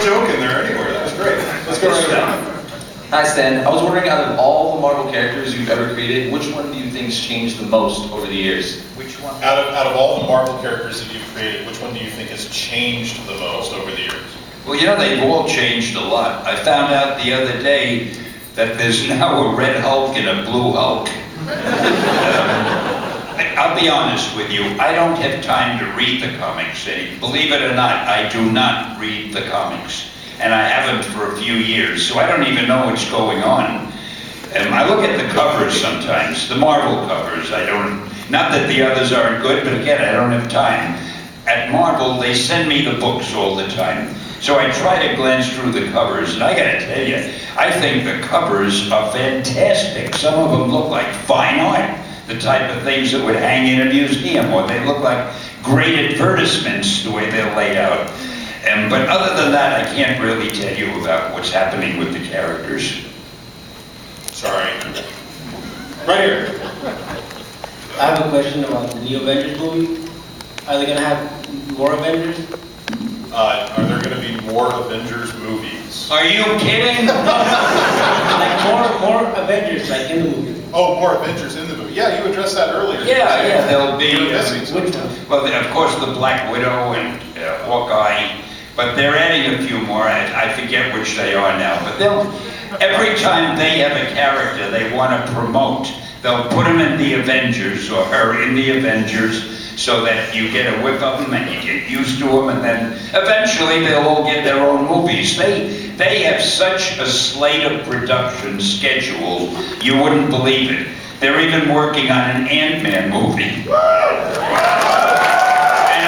joke in there anywhere. That was great. Let's go right now. Hi Stan, I was wondering, out of all the Marvel characters you've ever created, which one do you think's changed the most over the years? Which one? Out of all the Marvel characters that you've created, which one do you think has changed the most over the years? Well, you know, they've all changed a lot. I found out the other day that there's now a red Hulk and a blue Hulk. I'll be honest with you, I don't have time to read the comics. And believe it or not, I do not read the comics. And I haven't for a few years, so I don't even know what's going on. I look at the covers sometimes, the Marvel covers. Not that the others aren't good, but again, I don't have time. At Marvel, they send me the books all the time. So I try to glance through the covers, and I gotta tell you, I think the covers are fantastic. Some of them look like fine art, the type of things that would hang in a museum, or they look like great advertisements, the way they're laid out. But other than that, I can't really tell you about what's happening with the characters. Sorry. Right here. I have a question about the new Avengers movie. Are they going to have more Avengers? Are there going to be more Avengers movies? Are you kidding? Like more Avengers, like in the movie. Oh, more Avengers in the movie. Yeah, you addressed that earlier. Yeah, there'll be, Which one? well, of course, the Black Widow and Hawkeye, but they're adding a few more. I forget which they are now, but every time they have a character they want to promote, they'll put them in the Avengers, or her in the Avengers, so that you get a whiff of them and you get used to them, and then eventually they'll all get their own movies. They have such a slate of production scheduled, you wouldn't believe it. They're even working on an Ant-Man movie. And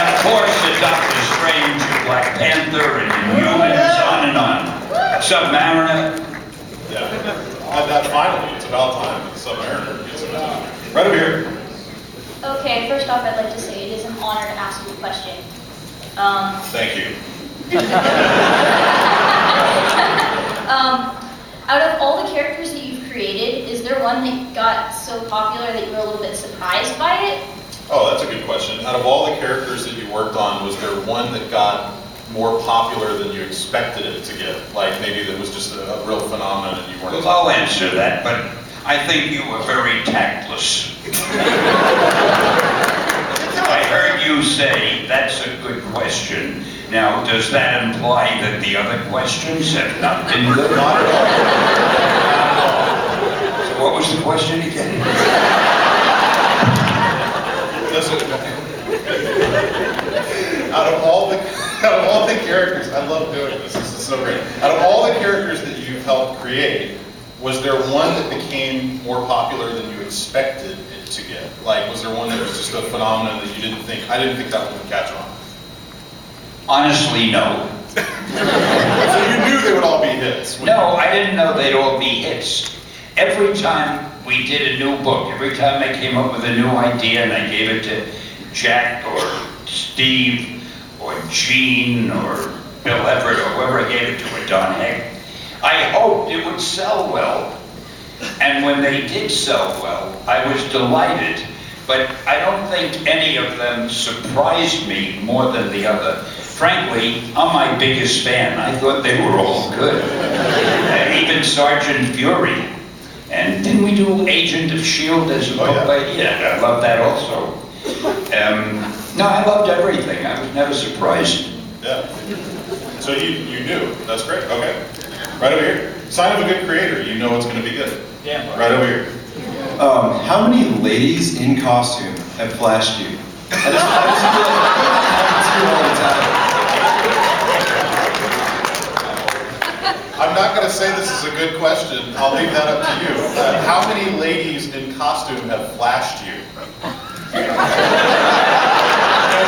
of course, the Doctor Strange, Black Panther, and Inhumans, on and on. Submariner. Yeah. Finally, it's about time. The Submariner gets it. Right over here. Okay, first off, I'd like to say it is an honor to ask you a question. Thank you. Out of all the characters that you've created, is there one that got so popular that you were a little bit surprised by it? Oh, that's a good question. Out of all the characters that you worked on, was there one that got more popular than you expected it to get? Like maybe that was just a real phenomenon and you weren't... Well, I'll answer that, but I think you were very tactless. I heard you say, that's a good question. Now, does that imply that the other questions have not been good? Not at all. So what was the question again? Out of all the characters, I love doing this. This is so great. Out of all the characters that you've helped create, was there one that became more popular than you expected it to get? Like, was there one that was just a phenomenon that you didn't think, I didn't think that one would catch on? Honestly, no. So you knew they would all be hits? No, I didn't know they'd all be hits. Every time we did a new book, every time I came up with a new idea and I gave it to Jack or Steve or Gene or Bill Everett or whoever I gave it to, or Don Heck, I hoped it would sell well. And when they did sell well, I was delighted. But I don't think any of them surprised me more than the other. Frankly, I'm my biggest fan. I thought they were all good. Even Sergeant Fury. And didn't we do Agent of S.H.I.E.L.D. as a book? Yeah, I love that also. No, I loved everything. I was never surprised. Yeah. So you knew. That's great. Okay. Right over here. Sign of a good creator. You know it's going to be good. Yeah. Right over here. How many ladies in costume have flashed you? I just feel like it happens to you all the time. I'm not going to say this is a good question. I'll leave that up to you. How many ladies in costume have flashed you? Now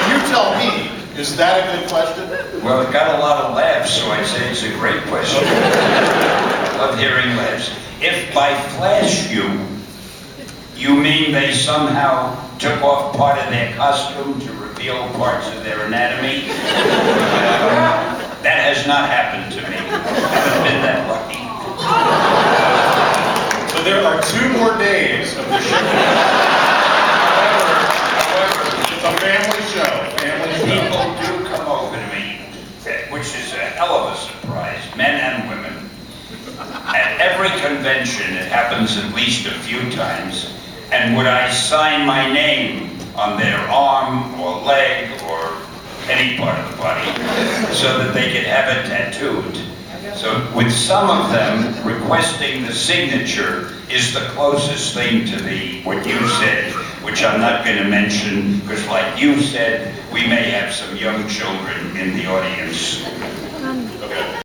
you tell me, is that a good question? Well, it got a lot of laughs, so I'd say it's a great question. I love hearing laughs. If by flash you mean they somehow took off part of their costume to reveal parts of their anatomy, that has not happened to me. I haven't been that lucky. So there are 2 more days of the show. However, it's a family show. People do come over to me, which is a hell of a surprise. men and women. At every convention, it happens at least a few times, and would I sign my name on their arm or leg or any part of the body so that they could have it tattooed. So with some of them, requesting the signature is the closest thing to what you said, which I'm not going to mention, because like you said, we may have some young children in the audience. Okay.